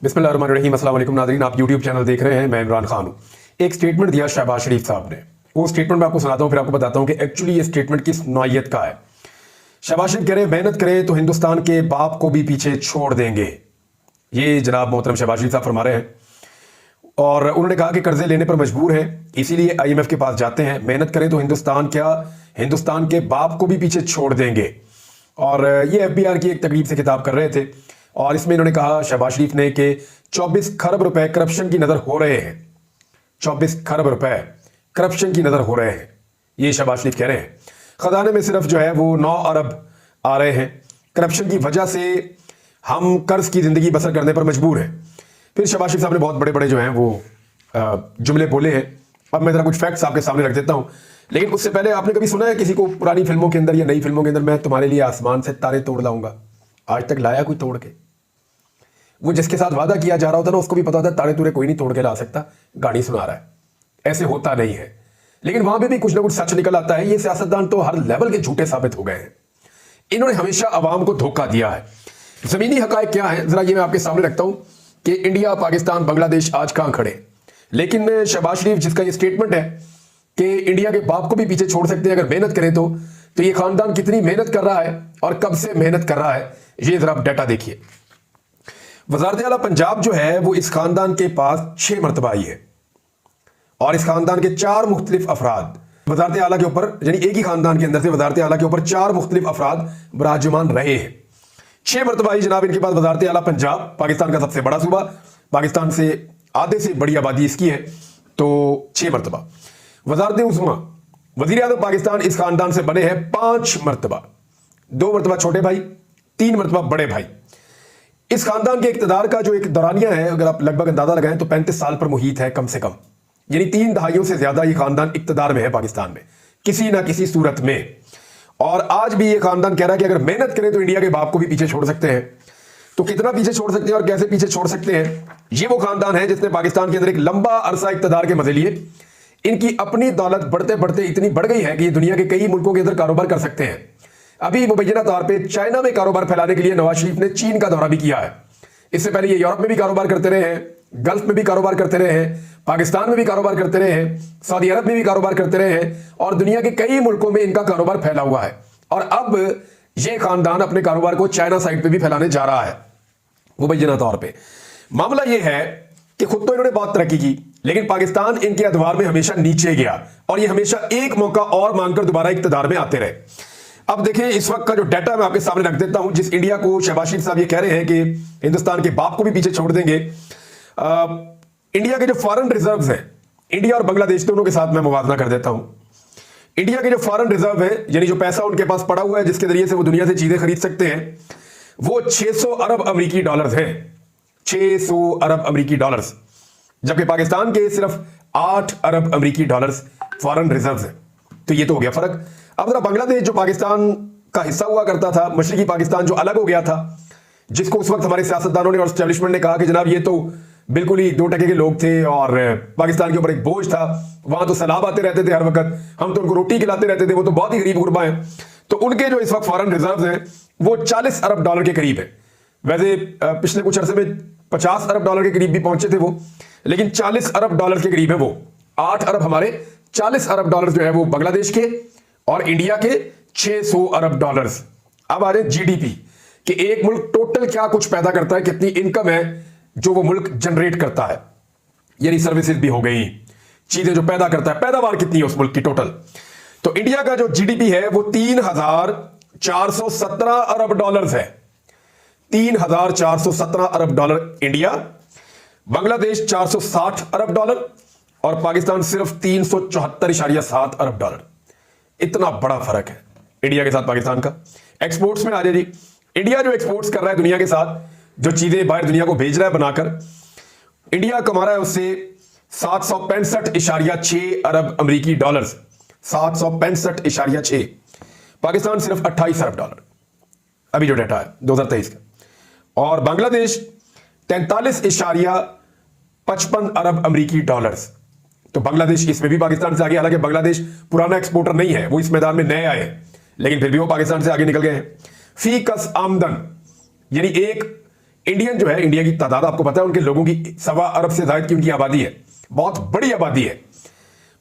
बिस्मिल्लाहिर्रहमानिर्रहीम। अस्सलाम वालेकुम नाज़रीन, आप यूट्यूब चैनल देख रहे हैं। मैं इमरान खान हूँ। एक स्टेटमेंट दिया शहबाज शरीफ साहब ने, वो स्टेटमेंट मैं आपको सुनाता हूँ, फिर आपको बताता हूँ कि एक्चुअली ये स्टेटमेंट किस नौइयत का है। शहबाज शरीफ कह रहे हैं मेहनत करें तो हिंदुस्तान के बाप को भी पीछे छोड़ देंगे। ये जनाब मोहतरम शहबाज शरीफ साहब फरमा रहे हैं। और उन्होंने कहा कि कर्जे लेने पर मजबूर हैं, इसीलिए IMF के पास जाते हैं। मेहनत करें तो हिंदुस्तान के बाप को भी पीछे छोड़ देंगे। और ये FBR की एक तकरीब से खिताब कर रहे थे और इसमें इन्होंने कहा शहबाज शरीफ ने कि 24 खरब रुपए करप्शन की नजर हो रहे हैं। 24 खरब रुपए करप्शन की नजर हो रहे हैं, ये शहबाज शरीफ कह रहे हैं। खजाने में सिर्फ जो है वो 9 अरब आ रहे हैं। करप्शन की वजह से हम कर्ज की जिंदगी बसर करने पर मजबूर हैं। फिर शहबाज शरीफ साहब ने बहुत बड़े बड़े जो हैं वो जुमले बोले हैं। अब मैं जरा कुछ फैक्ट्स आपके सामने रख देता हूं, लेकिन उससे पहले आपने कभी सुना है किसी को पुरानी फिल्मों के अंदर या नई फिल्मों के अंदर मैं तुम्हारे लिए आसमान से तारे तोड़ लाऊंगा? आज तक लाया कोई तोड़ के? वो जिसके साथ वादा किया जा रहा होता ना, उसको भी पता होता है तारे तूरे कोई नहीं तोड़ के ला सकता, गाड़ी सुना रहा है। ऐसे होता नहीं है, लेकिन वहां पे भी कुछ ना कुछ सच निकल आता है। ये सियासतदान तो हर लेवल के झूठे साबित हो गए हैं। इन्होंने हमेशा अवाम को धोखा दिया है। जमीनी हकायक क्या है, जरा ये मैं आपके सामने रखता हूं कि इंडिया, पाकिस्तान, बांग्लादेश आज कहां खड़े। लेकिन शहबाज शरीफ जिसका ये स्टेटमेंट है कि इंडिया के बाप को भी पीछे छोड़ सकते हैं अगर मेहनत करें तो ये खानदान कितनी मेहनत कर रहा है और कब से मेहनत कर रहा है, ये जरा आप डाटा देखिए। वज़ारत आला पंजाब जो है वो इस खानदान के पास 6 मरतबा आई है और इस खानदान के 4 मुख्तलिफ अफराद वज़ारत आला के ऊपर, यानी एक ही खानदान के अंदर से वज़ारत आला के ऊपर 4 मुख्तलिफ अफराद विराजमान रहे हैं। 6 मरतबा आई जनाब इनके पास वज़ारत आला पंजाब। पाकिस्तान का सबसे बड़ा सूबा, पाकिस्तान से आधे से बड़ी आबादी इसकी है, तो 6 मरतबा। वज़ारत उस्मा, वज़ीर आज़म पाकिस्तान इस खानदान से बने हैं 5 मरतबा। 2 मरतबा छोटे भाई, 3 मरतबा बड़े भाई। इस खानदान के इक़्तिदार का जो एक दौरानिया है, अगर आप लगभग अंदाजा लगाएं तो 35 साल पर मुहित है कम से कम, यानी 3 दहाइयों से ज्यादा ये खानदान इक़्तिदार में है पाकिस्तान में किसी ना किसी सूरत में। और आज भी ये खानदान कह रहा है कि अगर मेहनत करें तो इंडिया के बाप को भी पीछे छोड़ सकते हैं। तो कितना पीछे छोड़ सकते हैं और कैसे पीछे छोड़ सकते हैं? ये वो खानदान है जिसने पाकिस्तान के अंदर एक लंबा अरसा इक़्तिदार के मजे लिए। इनकी अपनी दौलत बढ़ते बढ़ते इतनी बढ़ गई है कि ये दुनिया के कई मुल्कों के अंदर कारोबार कर सकते हैं। अभी मुबैना तौर पर चाइना में कारोबार फैलाने के लिए नवाज शरीफ ने चीन का दौरा भी किया है। इससे पहले ये यूरोप में भी कारोबार करते रहे हैं, गल्फ में भी कारोबार करते रहे हैं, पाकिस्तान में भी कारोबार करते रहे हैं, सऊदी अरब में भी कारोबार करते रहे हैं और दुनिया के कई मुल्कों में इनका कारोबार फैला हुआ है। और अब ये खानदान अपने कारोबार को चाइना साइड पे भी फैलाने जा रहा है मुबैना तौर पे। मामला ये है कि खुद तो इन्होंने बहुत तरक्की की, लेकिन पाकिस्तान इनके अदवार में हमेशा नीचे गया और ये हमेशा एक मौका और मांगकर दोबारा इक़्तिदार में आते रहे। अब देखिए इस वक्त का जो डाटा मैं आपके सामने रख देता हूं, जिस इंडिया को शहबाज शरीफ साहब ये कह रहे हैं कि हिंदुस्तान के बाप को भी पीछे छोड़ देंगे। इंडिया के जो फॉरेन रिजर्व्स हैं, इंडिया और बांग्लादेश दोनों के साथ मैं मुवाजना कर देता हूं। इंडिया के जो फॉरेन रिजर्व है, यानी जो पैसा उनके पास पड़ा हुआ है जिसके जरिए से वो दुनिया से चीजें खरीद सकते हैं, वो 600 अरब अमेरिकी डॉलर्स है। 600 अरब अमेरिकी डॉलर्स, जबकि पाकिस्तान के सिर्फ 8 अरब अमेरिकी डॉलर्स फॉरेन रिजर्व है। तो ये तो हो गया फर्क। अब जरा बांग्लादेश जो पाकिस्तान का हिस्सा हुआ करता था, मशरकी पाकिस्तान जो अलग हो गया था, जिसको उस वक्त हमारे सियासतदानों ने और एस्टेब्लिशमेंट ने कहा कि जनाब ये तो बिल्कुल ही 2 टके के लोग थे और पाकिस्तान के ऊपर एक बोझ था, वहां तो सैलाब आते रहते थे हर वक्त, हम तो उनको रोटी खिलाते रहते थे, वो तो बहुत ही गरीब गुरबा हैं। तो उनके जो इस वक्त फॉरेन रिजर्व हैं वो 40 अरब डॉलर के करीब है। वैसे पिछले कुछ अरसे में 50 अरब डॉलर के करीब भी पहुंचे थे वो, लेकिन 40 अरब डॉलर के करीब है वो। 8 अरब हमारे, 40 अरब डॉलर जो है वो बांग्लादेश के और इंडिया के 600 अरब डॉलर्स। अब आ रहे GDP कि एक मुल्क टोटल क्या कुछ पैदा करता है, कितनी इनकम है जो वो मुल्क जनरेट करता है, यानी सर्विसेज भी हो गई, चीजें जो पैदा करता है, पैदावार कितनी है उस मुल्क की टोटल। तो इंडिया का जो GDP है वो 3,417 अरब डॉलर्स है। 3,417 अरब डॉलर इंडिया, बांग्लादेश 460 अरब डॉलर और पाकिस्तान सिर्फ 374.7 अरब डॉलर। इतना बड़ा फर्क है इंडिया के साथ पाकिस्तान का। एक्सपोर्ट्स में आ जाए जी, इंडिया जो एक्सपोर्ट्स कर रहा है दुनिया के साथ, जो चीजें बाहर दुनिया को भेज रहा है बनाकर, इंडिया कमा रहा है उससे 765.6 अरब अमेरिकी डॉलर्स। 765.6। पाकिस्तान सिर्फ 28 अरब डॉलर, अभी जो डाटा है 2023 का। और बांग्लादेश 43.55 अरब अमेरिकी डॉलर्स। तो बांग्लादेश इसमें भी पाकिस्तान से आगे, हालांकि बांग्लादेश पुराना एक्सपोर्टर नहीं है, वो इस मैदान में नए आए हैं, लेकिन फिर भी वो पाकिस्तान से आगे निकल गए हैं। फी कस आमदन, यानी इंडियन जो है, इंडिया की तादाद आपको पता है, उनके लोगों की 1.25 अरब से ज्यादा की उनकी आबादी है, बहुत बड़ी आबादी है,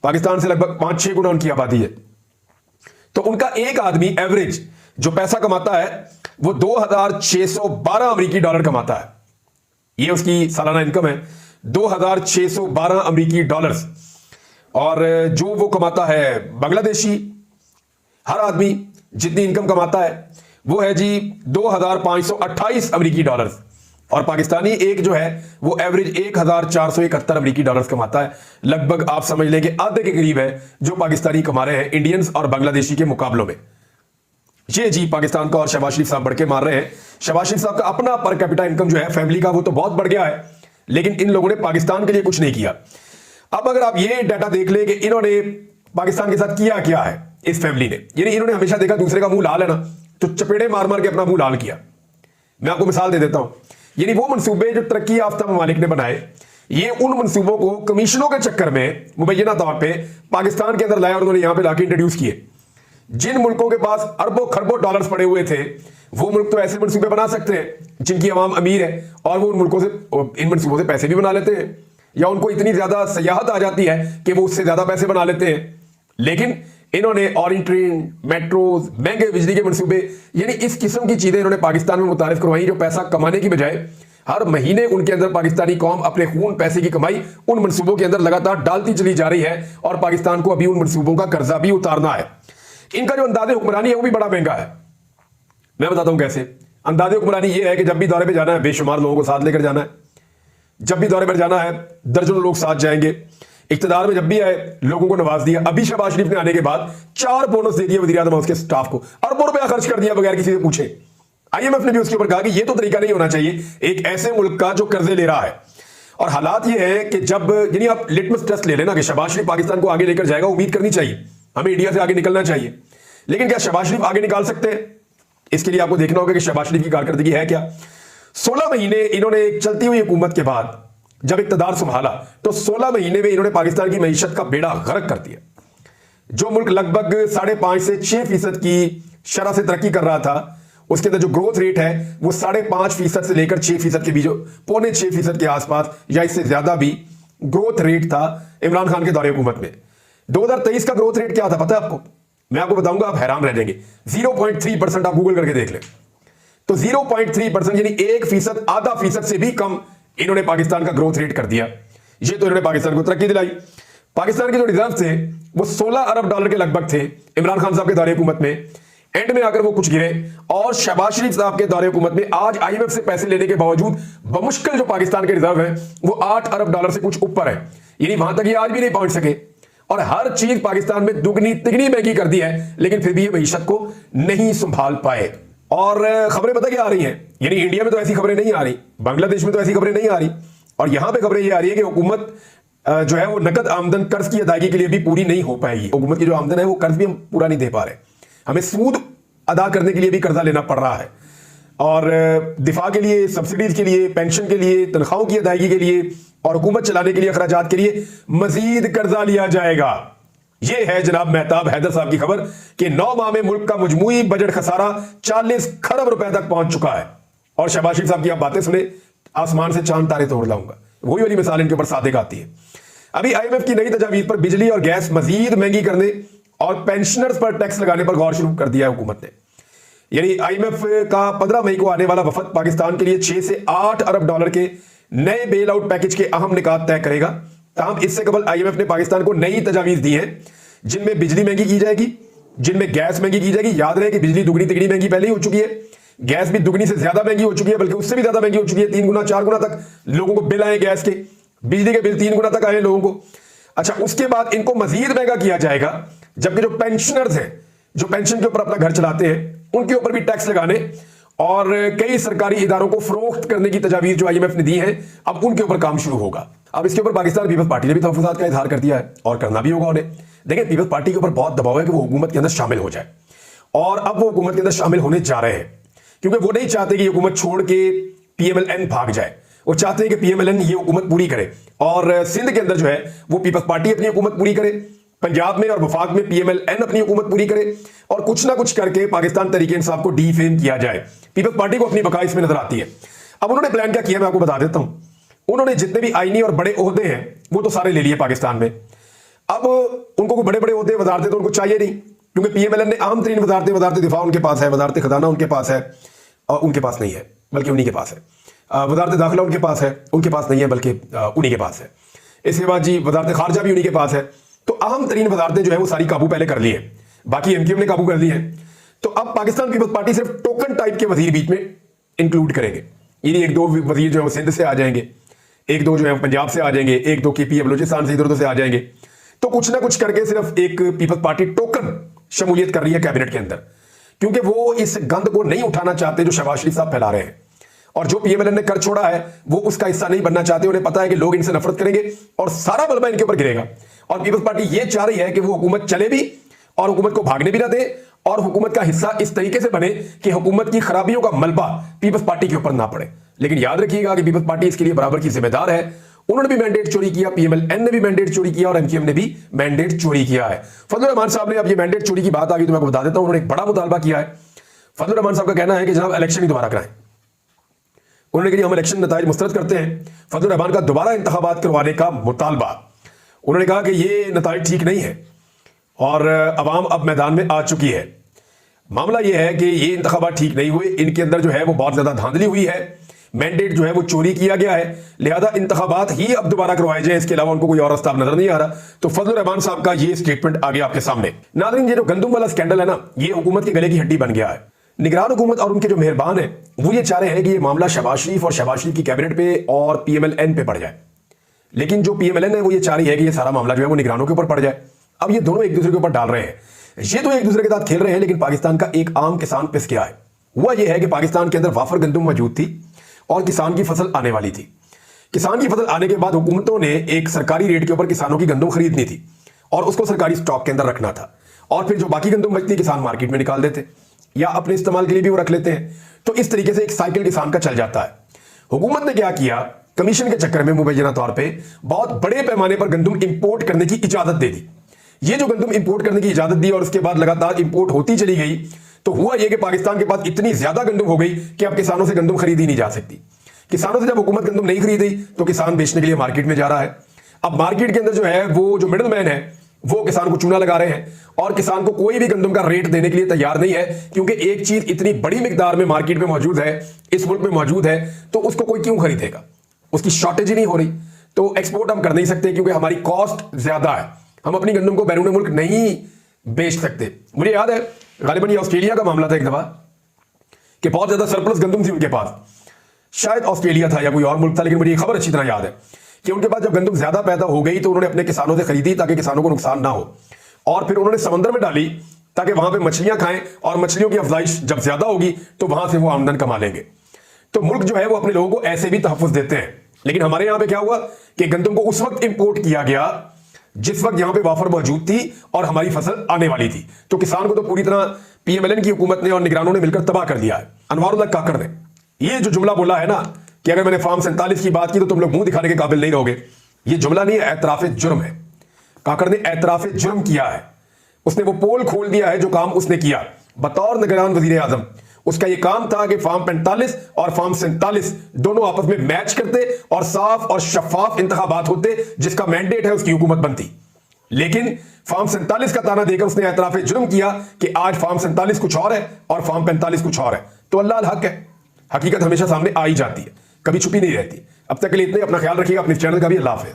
पाकिस्तान से लगभग 5-6 गुना उनकी आबादी है। तो उनका एक आदमी एवरेज जो पैसा कमाता है वो 2612 अमेरिकी डॉलर कमाता है। ये उसकी सालाना इनकम है, 2612 अमेरिकी डॉलर्स। और जो वो कमाता है बांग्लादेशी, हर आदमी जितनी इनकम कमाता है वो है जी 2528 अमेरिकी डॉलर्स। और पाकिस्तानी एक जो है वो एवरेज 1471 अमेरिकी डॉलर्स कमाता है। लगभग आप समझ लें कि आधे के करीब है जो पाकिस्तानी कमा रहे हैं इंडियंस और बांग्लादेशी के मुकाबलों में। ये जी पाकिस्तान का और शहबाज शरीफ साहब बढ़ के मार रहे हैं। शहबाज शरीफ साहब का अपना पर कैपिटा इनकम जो है फैमिली का वो तो बहुत बढ़ गया है, लेकिन इन लोगों ने पाकिस्तान के लिए कुछ नहीं किया। अब अगर आप ये डाटा देख ले कि इन्होंने पाकिस्तान के साथ किया क्या है इस फैमिली ने, यानी इन्होंने हमेशा देखा दूसरे का मुंह लाल है ना, तो चपेड़े मार मार के अपना मुंह लाल किया। मैं आपको मिसाल दे देता हूं, यानी वो मंसूबे जो तरक्की याफ्ता ममालिक ने बनाए, ये उन मंसूबों को कमीशनों के चक्कर में मुबैना तौर पे पाकिस्तान के अंदर लाया और उन्होंने यहां पे लाके इंट्रोड्यूस किए। जिन मुल्कों के पास अरबों खरबों डॉलर्स पड़े हुए थे, वो मुल्क तो ऐसे मंसूबे बना सकते हैं जिनकी अवाम अमीर है, और वो उन मुल्कों से, इन मंसूबों से पैसे भी बना लेते हैं, या उनको इतनी ज्यादा सयाहत आ जाती है कि वो उससे ज्यादा पैसे बना लेते हैं। लेकिन इन्होंने ऑरेंज ट्रेन, मेट्रोज, महंगे बिजली के मंसूबे, यानी इस किस्म की चीजें इन्होंने पाकिस्तान में मुतारिफ करवाई जो पैसा कमाने की बजाय हर महीने उनके अंदर पाकिस्तानी कौम अपने खून पैसे की कमाई उन मंसूबों के अंदर लगातार डालती चली जा रही है, और पाकिस्तान को अभी उन मंसूबों का कर्जा भी उतारना है। इनका जो अंदाजे हुक्मरानी है वो भी बड़ा महंगा है। मैं बताता हूं कैसे। अंदाजे हुक्मरानी ये है कि जब भी दौरे पे जाना है बेशुमार लोगों को साथ लेकर जाना है, जब भी दौरे पर जाना है दर्जनों लोग साथ जाएंगे। इख्तिदार में जब भी आए लोगों को नवाज दिया। अभी शहबाज शरीफ ने आने के बाद 4 बोनस दे दिए वज़ीर आज़म हाउस के स्टाफ को, अरबों रुपया खर्च कर दिया बगैर किसी से पूछे। IMF ने भी उसके ऊपर कहा कि यह तो तरीका नहीं होना चाहिए एक ऐसे मुल्क का जो कर्जे ले रहा है। और हालात ये है कि जब, यानी आप लिटमस टेस्ट ले लेना कि शहबाज शरीफ पाकिस्तान को आगे लेकर जाएगा, उम्मीद करनी चाहिए, हमें इंडिया से आगे निकलना चाहिए। लेकिन क्या शहबाज शरीफ आगे निकाल सकते हैं? इसके लिए आपको देखना होगा कि शहबाज शरीफ की कारकर्दगी है क्या। 16 महीने इन्होंने एक चलती हुई हुकूमत के बाद जब इक़्तिदार संभाला तो 16 महीने में इन्होंने पाकिस्तान की मईशत का बेड़ा गर्क कर दिया। जो मुल्क लगभग 5.5 से 6% की शरह से तरक्की कर रहा था, उसके अंदर जो ग्रोथ रेट है वो 5.5% से लेकर 6% के बीच, 5.25% के आसपास या इससे ज्यादा भी ग्रोथ रेट था इमरान खान के दौरे हुकूमत में। 2023 का ग्रोथ रेट क्या था पता है आपको? मैं आपको बताऊंगा, आप हैरान रह जाएंगे। 0.3% आप गूगल करके देख लें तो 0.3% यानी 1%, आधा फीसद से भी कम इन्होंने पाकिस्तान का ग्रोथ रेट कर दिया। ये तो इन्होंने पाकिस्तान को तरक्की दिलाई। पाकिस्तान के जो रिजर्व थे वो 16 अरब डॉलर के लगभग थे इमरान खान साहब के दौरे हुकूमत में। एंड में आकर वो कुछ गिरे, और शहबाज शरीफ साहब के दौरे हुकूमत में आज IMF से पैसे लेने के बावजूद बमुश्किल जो पाकिस्तान के रिजर्व है वो 8 अरब डॉलर से कुछ ऊपर है, यानी वहां तक ये आज भी नहीं पहुंच सके। और हर चीज पाकिस्तान में दुगनी तिगनी महंगी कर दी है, लेकिन फिर भी ये मईशत को नहीं संभाल पाए। और खबरें पता क्या आ रही हैं, यानी इंडिया में तो ऐसी खबरें नहीं आ रही, बांग्लादेश में तो ऐसी खबरें नहीं आ रही, और यहां पे खबरें ये आ रही है कि हुकूमत जो है वो नकद आमदन कर्ज की अदायगी के लिए भी पूरी नहीं हो पाएगी। हुकूमत की जो आमदन है वो कर्ज भी हम पूरा नहीं दे पा रहे, हमें सूद अदा करने के लिए भी कर्जा लेना पड़ रहा है, और दिफा के लिए, सब्सिडीज के लिए, पेंशन के लिए, तनख्वाहों की अदायगी के लिए और हुकूमत चलाने के लिए, अखराजात के लिए मजीद कर्जा लिया जाएगा। यह है जनाब मेहताब हैदर साहब की खबर कि 9 माह में मुल्क का मजमूई बजट खसारा 40 खरब रुपए तक पहुंच चुका है। और शहबाज शरीफ साहब की आप बातें सुने, आसमान से चांद तारे तोड़ लाऊंगा, वही वाली मिसाल इनके ऊपर सादिक आती है। अभी IMF की नई तजावीज पर बिजली और गैस मजीद महंगी करने और पेंशनर्स पर टैक्स लगाने पर गौर शुरू कर दिया है हुकूमत ने। यानी IMF का 15 मई को आने वाला वफद पाकिस्तान के लिए 6 से 8 अरब डॉलर के नए बेल आउट पैकेज के अहम निकात तय करेगा। ताहम इससे कबल IMF ने पाकिस्तान को नई तजावीज दी है जिनमें बिजली महंगी की जाएगी, जिनमें गैस महंगी की जाएगी। याद रहे कि बिजली दुगनी तिगनी महंगी पहले ही हो चुकी है, गैस भी दुगनी से ज्यादा महंगी हो चुकी है, बल्कि उससे भी ज्यादा महंगी हो चुकी है। 3 गुना 4 गुना तक लोगों को बिल आए गैस के, बिजली के बिल 3 गुना तक आए लोगों को। अच्छा, उसके बाद इनको मजीद महंगा किया जाएगा, जबकि जो पेंशनर्स हैं, जो पेंशन के ऊपर अपना घर चलाते हैं, उनके ऊपर भी टैक्स लगाने और कई सरकारी इदारों को फरोख्त करने की तजावीज जो IMF ने दी है, अब उनके ऊपर काम शुरू होगा। अब इसके ऊपर पाकिस्तान पीपल्स पार्टी ने भी तहफ़्फ़ुज़ात का इजहार कर दिया है, और करना भी होगा उन्हें। देखिए, पीपल्स पार्टी के ऊपर बहुत दबाव है कि वो हुकूमत के अंदर शामिल हो जाए, और अब वो हुकूमत के अंदर शामिल होने जा रहे हैं, क्योंकि वो नहीं चाहते कि हुकूमत छोड़ के PMLN भाग जाए। वो चाहते हैं कि PMLN ये हुकूमत पूरी करे, और सिंध के अंदर जो है वो पीपल्स पार्टी अपनी हुकूमत पूरी करे, पंजाब में और वफाक में PMLN अपनी हुकूमत पूरी करे, और कुछ ना कुछ करके पाकिस्तान तहरीक इंसाफ को डीफेम किया जाए। पीपल्स पार्टी को अपनी बका इसमें नजर आती है। अब उन्होंने प्लान क्या किया मैं आपको बता देता हूं। उन्होंने जितने भी आईनी और बड़े ओहदे हैं वो तो सारे ले लिए पाकिस्तान में। अब उनको कोई बड़े बड़े ओहदे वजारतें तो उनको चाहिए नहीं, क्योंकि पीएमएलएन ने आम तरीन वजारतें, वजारत दिफा उनके पास है, वजारत खजाना उनके पास है, और उनके पास नहीं है बल्कि उन्हीं के पास है। वजारत दाखिला उनके पास है, उनके पास नहीं है बल्कि उन्हीं के पास है। इसके बाद जी वजारत खारजा भी उन्हीं के पास है। तो अहम तरीन वजारतें जो है वो सारी काबू पहले कर ली है, बाकी एमक्यूएम ने काबू कर ली है। तो अब पाकिस्तान पीपल्स पार्टी सिर्फ टोकन टाइप के वजीर बीच में इंक्लूड करेंगे, यानी एक दो वजीर जो है सिंध से आ जाएंगे, एक दो जो है पंजाब से आ जाएंगे, एक दो केपी बलूचिस्तान से इधर उधर से आ जाएंगे। तो कुछ ना कुछ करके सिर्फ एक पीपल्स पार्टी टोकन शमूलियत कर रही है कैबिनेट के अंदर, क्योंकि वो इस गंद को नहीं उठाना चाहते जो शहबाज शरीफ साहब फैला रहे हैं, और जो पीएमएलएन ने कर छोड़ा है वो उसका हिस्सा नहीं बनना चाहते। उन्हें पता है कि लोग इनसे नफरत करेंगे और सारा बलबा इनके ऊपर गिरेगा। और पीपल्स पार्टी ये चाह रही है कि वो हुकूमत चले भी और हुकूमत को भागने भी ना दे, और हुकूमत का हिस्सा इस तरीके से बने कि हुकूमत की खराबियों का मलबा पीपल्स पार्टी के ऊपर ना पड़े। लेकिन याद रखिएगा कि पीपल्स पार्टी इसके लिए बराबर की जिम्मेदार है। उन्होंने भी मैंडेट चोरी किया, पीएमएलएन ने भी मैंडेट चोरी किया और एमक्यूएम ने भी मैंडेट चोरी किया है। फजलुर रहमान साहब ने, अब ये मैंडेट चोरी की बात आ गई तो मैं आपको बता देता हूं, उन्होंने एक बड़ा मुतालबा किया है। फजलुर रहमान साहब का कहना है कि जनाब इलेक्शन ही दोबारा कराएं। उन्होंने कहा हम इलेक्शन नताइज मुस्तरद करते हैं, फजलुर रहमान का दोबारा इंतखाबात करवाने का मुतालबा। उन्होंने कहा कि ये नताइज ठीक नहीं है और अवाम अब मैदान में आ चुकी है। मामला यह है कि ये इंतखाबात ठीक नहीं हुए, इनके अंदर जो है वो बहुत ज्यादा धांधली हुई है, मैंडेट जो है वो चोरी किया गया है, लिहाजा इंतखाबात ही अब दोबारा करवाए जाए, इसके अलावा उनको कोई और रास्ता नजर नहीं आ रहा। तो फजलुर रहमान साहब का ये स्टेटमेंट आ गया आपके सामने। नाज़रीन, ये जो गंदुम वाला स्कैंडल है ना, ये हुकूमत के गले की हड्डी बन गया है। निगरान हुकूमत और उनके जो मेहरबान है वो ये चाह रहे हैं कि ये मामला शहबाज शरीफ और शहबाज शरीफ की कैबिनेट पे और पीएमएलएन पे पड़ जाए, लेकिन जो पीएमएलएन है वो ये चाह रही है कि ये सारा मामला जो है वो निगरानों के ऊपर पड़ जाए। अब ये दोनों एक दूसरे के ऊपर डाल रहे हैं, ये तो एक दूसरे के साथ खेल रहे हैं, लेकिन पाकिस्तान का एक आम किसान पिस गया है। हुआ यह है कि पाकिस्तान के अंदर वाफर गंदुम मौजूद थी और किसान की फसल आने वाली थी। किसान की फसल आने के बाद हुकूमतों ने एक सरकारी रेट के ऊपर किसानों की गंदुम खरीदनी थी और उसको सरकारी स्टॉक के अंदर रखना था, और फिर जो बाकी गंदुम बचती किसान मार्केट में निकाल देते या अपने इस्तेमाल के लिए भी वो रख लेते हैं। तो इस तरीके से एक साइकिल किसान का चल जाता है। हुकूमत ने क्या किया, कमीशन के चक्कर में मुबैना तौर पे बहुत बड़े पैमाने पर गंदुम इंपोर्ट करने की इजाजत दे दी। ये जो गंदुम इंपोर्ट करने की इजाजत दी और उसके बाद लगातार इंपोर्ट होती चली गई, तो हुआ यह कि पाकिस्तान के पास इतनी ज्यादा गंदुम हो गई कि अब किसानों से गंदुम खरीदी नहीं जा सकती। किसानों से जब हुकूमत गंदुम नहीं खरीदी तो किसान बेचने के लिए मार्केट में जा रहा है। अब मार्केट के अंदर जो है वो जो मिडल मैन है वो किसान को चूना लगा रहे हैं और किसान को कोई भी गंदुम का रेट देने के लिए तैयार नहीं है, क्योंकि एक चीज इतनी बड़ी मिकदार में मार्केट में मौजूद है, इस मुल्क में मौजूद है, तो उसको कोई क्यों खरीदेगा। उसकी शॉर्टेज ही नहीं हो रही, तो एक्सपोर्ट हम कर नहीं सकते क्योंकि हमारी कॉस्ट ज्यादा है, हम अपनी गंदुम को बैरून मुल्क नहीं बेच सकते। मुझे याद है गालिबन ये ऑस्ट्रेलिया का मामला था एक दफा कि बहुत ज्यादा सरप्लस गंदुम थी उनके पास, शायद ऑस्ट्रेलिया था या कोई और मुल्क था, लेकिन मुझे खबर अच्छी तरह याद है कि उनके पास जब गंदुम ज्यादा पैदा हो गई तो उन्होंने अपने किसानों से खरीदी ताकि किसानों को नुकसान ना हो, और फिर उन्होंने समंदर में डाली ताकि वहां पे मछलियां खाएं और मछलियों की अफजाइश जब ज्यादा होगी तो वहां से वो आमदन कमा लेंगे। तो मुल्क जो है वो अपने लोगों को ऐसे भी तहफ़्फ़ुज़ देते हैं। लेकिन हमारे यहां पे क्या हुआ कि गंदुम को उस वक्त इंपोर्ट किया गया जिस वक्त यहां पे वाफर मौजूद थी और हमारी फसल आने वाली थी, तो किसान को तो पूरी तरह पीएमएलएन की हुकूमत ने और निगरानों ने मिलकर तबाह कर दिया है। अनवारुल्लाह काकड़ ने ये जो जुमला बोला है ना कि अगर मैंने फार्म 47 की बात की तो तुम लोग मुंह दिखाने के काबिल नहीं रहोगे, ये जुमला नहीं है, एतराफ़े जुर्म है। काकड़ ने एतराफ़े जुर्म किया है, उसने वो पोल खोल दिया है जो काम उसने किया बतौर निगरान वजीर आजम। उसका ये काम था कि फार्म 45 और फार्म 47 दोनों आपस में मैच करते और साफ और शफाफ इंतखाबात होते, जिसका मैंडेट है उसकी हुकूमत बनती। लेकिन फार्म 47 का ताना देकर उसने एतराफ़े जुर्म किया कि आज फार्म 47 कुछ और है और फार्म 45 कुछ और है। तो अल्लाह अल हक है, हकीकत हमेशा सामने आ ही जाती है, कभी छुपी नहीं रहती। अब तक के लिए इतने, अपना ख्याल रखिएगा, अपने चैनल का भी अल्लाह हाफ़िज़।